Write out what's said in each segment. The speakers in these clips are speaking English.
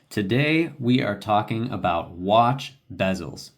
Today we are talking about watch bezels.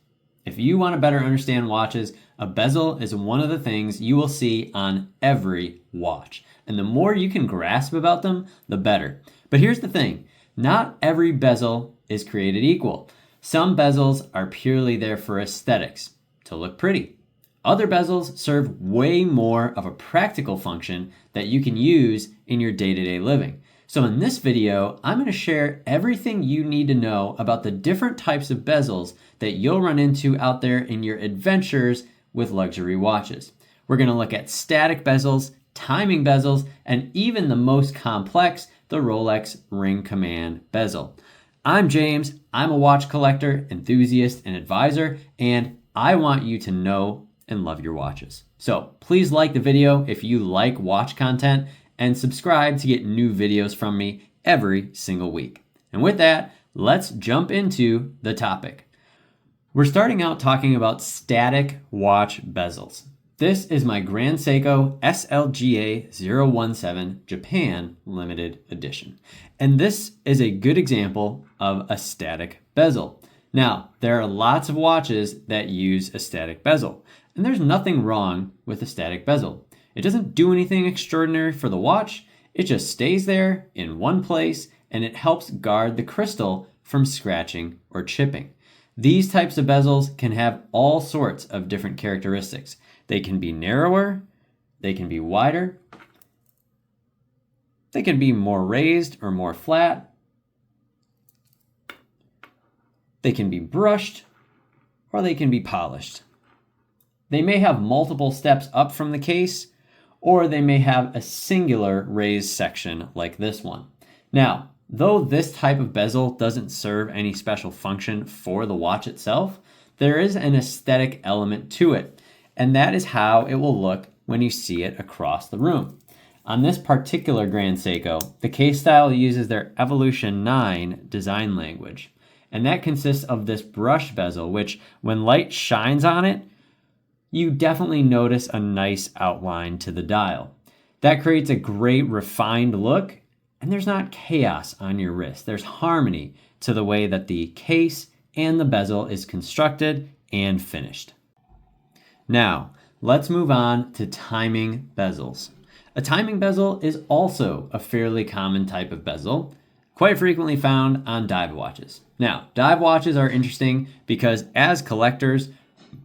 If you want to better understand watches, a bezel is one of the things you will see on every watch. And the more you can grasp about them, the better. But here's the thing, not every bezel is created equal. Some bezels are purely there for aesthetics, to look pretty. Other bezels serve way more of a practical function that you can use in your day-to-day living. So in this video, I'm going to share everything you need to know about the different types of bezels that you'll run into out there in your adventures with luxury watches. We're going to look at static bezels, timing bezels, and even the most complex, the Rolex ring command bezel. I'm James. I'm a watch collector, enthusiast, and advisor, and I want you to know and love your watches. So please like the video if you like watch content, and subscribe to get new videos from me every single week. And with that, let's jump into the topic. We're starting out talking about static watch bezels. This is my Grand Seiko SLGA 017 Japan Limited Edition. And this is a good example of a static bezel. Now, there are lots of watches that use a static bezel, and there's nothing wrong with a static bezel. It doesn't do anything extraordinary for the watch. It just stays there in one place, and it helps guard the crystal from scratching or chipping. These types of bezels can have all sorts of different characteristics. They can be narrower, they can be wider, they can be more raised or more flat, they can be brushed, or they can be polished. They may have multiple steps up from the case, or they may have a singular raised section like this one. Now, though this type of bezel doesn't serve any special function for the watch itself, there is an aesthetic element to it, and that is how it will look when you see it across the room. On this particular Grand Seiko, the case style uses their Evolution 9 design language, and that consists of this brush bezel, which when light shines on it, you definitely notice a nice outline to the dial. That creates a great refined look, and there's not chaos on your wrist. There's harmony to the way that the case and the bezel is constructed and finished. Now, let's move on to timing bezels. A timing bezel is also a fairly common type of bezel, quite frequently found on dive watches. Now, dive watches are interesting because as collectors,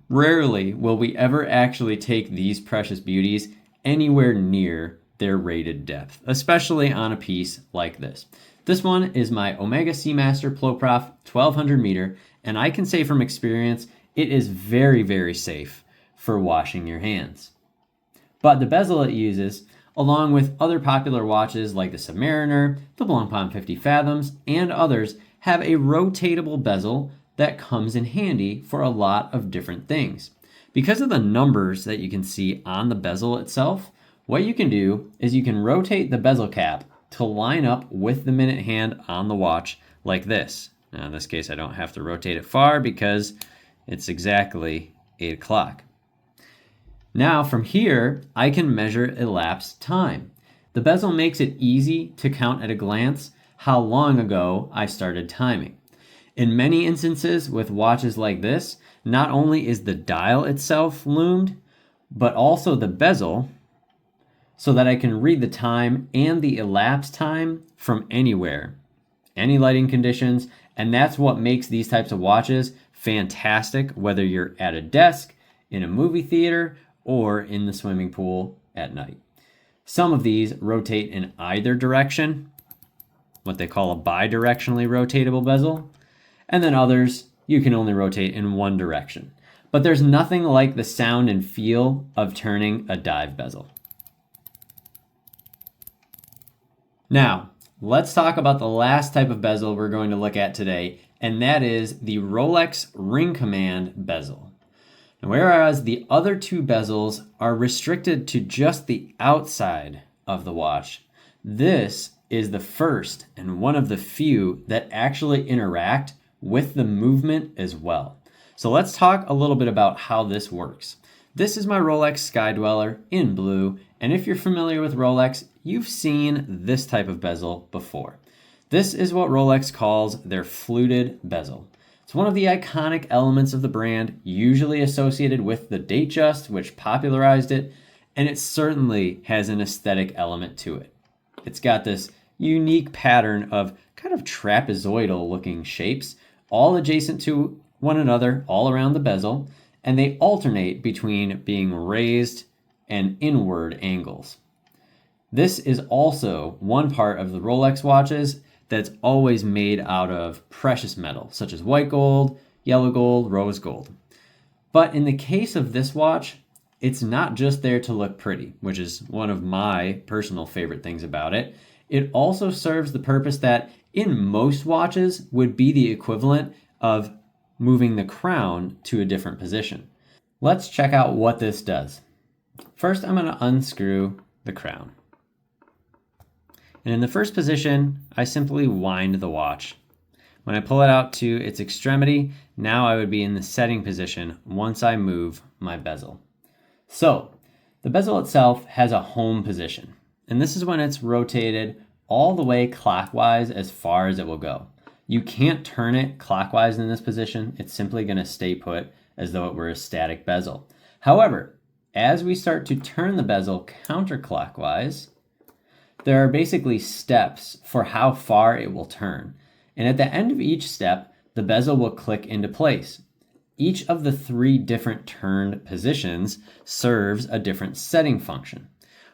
rarely will we ever actually take these precious beauties anywhere near their rated depth, especially on a piece like this. This one is my Omega Seamaster Ploprof 1200 meter, and I can say from experience, it is very, very safe for washing your hands. But the bezel it uses, along with other popular watches like the Submariner, the Blancpain 50 Fathoms, and others, have a rotatable bezel that comes in handy for a lot of different things. Because of the numbers that you can see on the bezel itself, what you can do is you can rotate the bezel cap to line up with the minute hand on the watch like this. Now in this case I don't have to rotate it far because it's exactly 8 o'clock. Now from here I can measure elapsed time. The bezel makes it easy to count at a glance how long ago I started timing. In many instances with watches like this, not only is the dial itself loomed, but also the bezel, so that I can read the time and the elapsed time from anywhere, any lighting conditions, and that's what makes these types of watches fantastic, whether you're at a desk, in a movie theater, or in the swimming pool at night. Some of these rotate in either direction, what they call a bidirectionally rotatable bezel, and then others you can only rotate in one direction. But there's nothing like the sound and feel of turning a dive bezel. Now, let's talk about the last type of bezel we're going to look at today, and that is the Rolex ring command bezel. Now, whereas the other two bezels are restricted to just the outside of the watch, this is the first and one of the few that actually interact with the movement as well. So let's talk a little bit about how this works. This is my Rolex Sky Dweller in blue, and if you're familiar with Rolex, you've seen this type of bezel before. This is what Rolex calls their fluted bezel. It's one of the iconic elements of the brand, usually associated with the Datejust, which popularized it, and it certainly has an aesthetic element to it. It's got this unique pattern of kind of trapezoidal looking shapes, all adjacent to one another all around the bezel, and they alternate between being raised and inward angles. This is also one part of the Rolex watches that's always made out of precious metal, such as white gold, yellow gold, rose gold. But in the case of this watch, it's not just there to look pretty, which is one of my personal favorite things about it. It also serves the purpose that in most watches would be the equivalent of moving the crown to a different position. Let's check out what this does. First, I'm going to unscrew the crown. And in the first position, I simply wind the watch. When I pull it out to its extremity, now I would be in the setting position once I move my bezel. So, the bezel itself has a home position, and this is when it's rotated all the way clockwise as far as it will go. You can't turn it clockwise in this position. It's simply going to stay put as though it were a static bezel. However, as we start to turn the bezel counterclockwise, there are basically steps for how far it will turn. And at the end of each step, the bezel will click into place. Each of the 3 different turned positions serves a different setting function.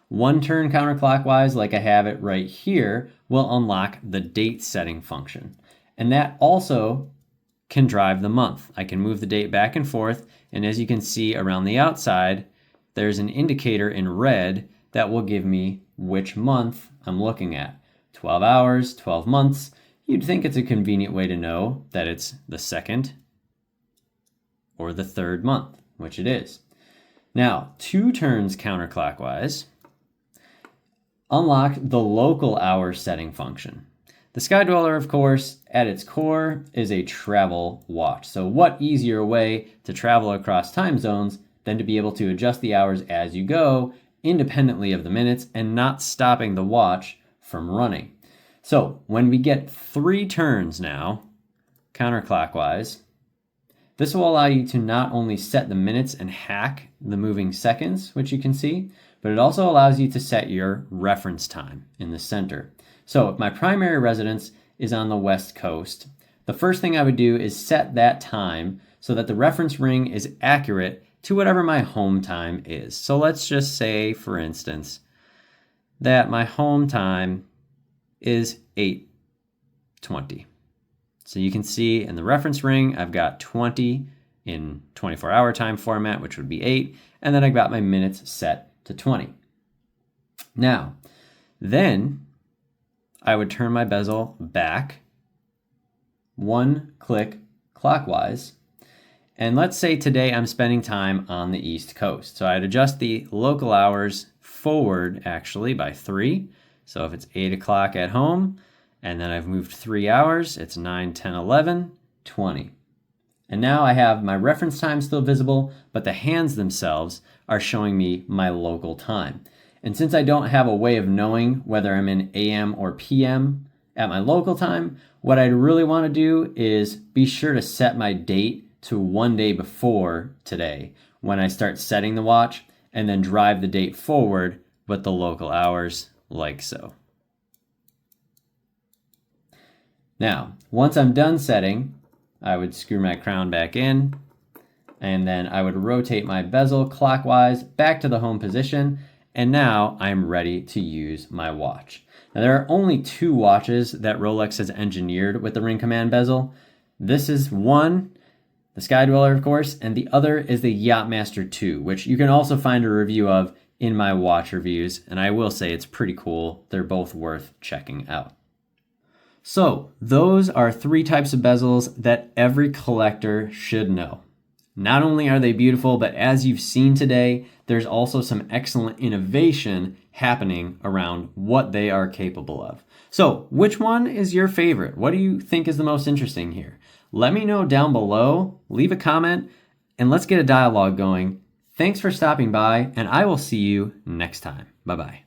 One turn counterclockwise, like I have it right here, will unlock the date setting function. And that also can drive the month. I can move the date back and forth, and as you can see around the outside, there's an indicator in red that will give me which month I'm looking at. 12 hours, 12 months. You'd think it's a convenient way to know that it's the 2nd or the 3rd month, which it is. Now, 2 turns counterclockwise unlock the local hour setting function. The Sky Dweller, of course, at its core is a travel watch. So what easier way to travel across time zones than to be able to adjust the hours as you go, independently of the minutes, and not stopping the watch from running. So when we get 3 turns now, counterclockwise, this will allow you to not only set the minutes and hack the moving seconds, which you can see, but it also allows you to set your reference time in the center. So if my primary residence is on the West Coast, the first thing I would do is set that time so that the reference ring is accurate to whatever my home time is. So let's just say, for instance, that my home time is 8:20. So you can see in the reference ring, I've got 20 in 24-hour time format, which would be 8, and then I've got my minutes set to 20. Now, then I would turn my bezel back 1 click clockwise. And let's say today I'm spending time on the East Coast. So I'd adjust the local hours forward actually by 3. So if it's 8 o'clock at home, and then I've moved 3 hours, it's 9, 10, 11, 20. And now I have my reference time still visible, but the hands themselves are showing me my local time. And since I don't have a way of knowing whether I'm in AM or PM at my local time, what I'd really want to do is be sure to set my date to 1 day before today when I start setting the watch, and then drive the date forward with the local hours like so. Now, once I'm done setting, I would screw my crown back in, and then I would rotate my bezel clockwise back to the home position, and now I'm ready to use my watch. Now, there are only 2 watches that Rolex has engineered with the ring command bezel. This is one, the Sky Dweller, of course, and the other is the Yachtmaster 2, which you can also find a review of in my watch reviews, and I will say it's pretty cool. They're both worth checking out. So, those are 3 types of bezels that every collector should know. Not only are they beautiful, but as you've seen today, there's also some excellent innovation happening around what they are capable of. So, which one is your favorite? What do you think is the most interesting here? Let me know down below, leave a comment, and let's get a dialogue going. Thanks for stopping by, and I will see you next time. Bye-bye.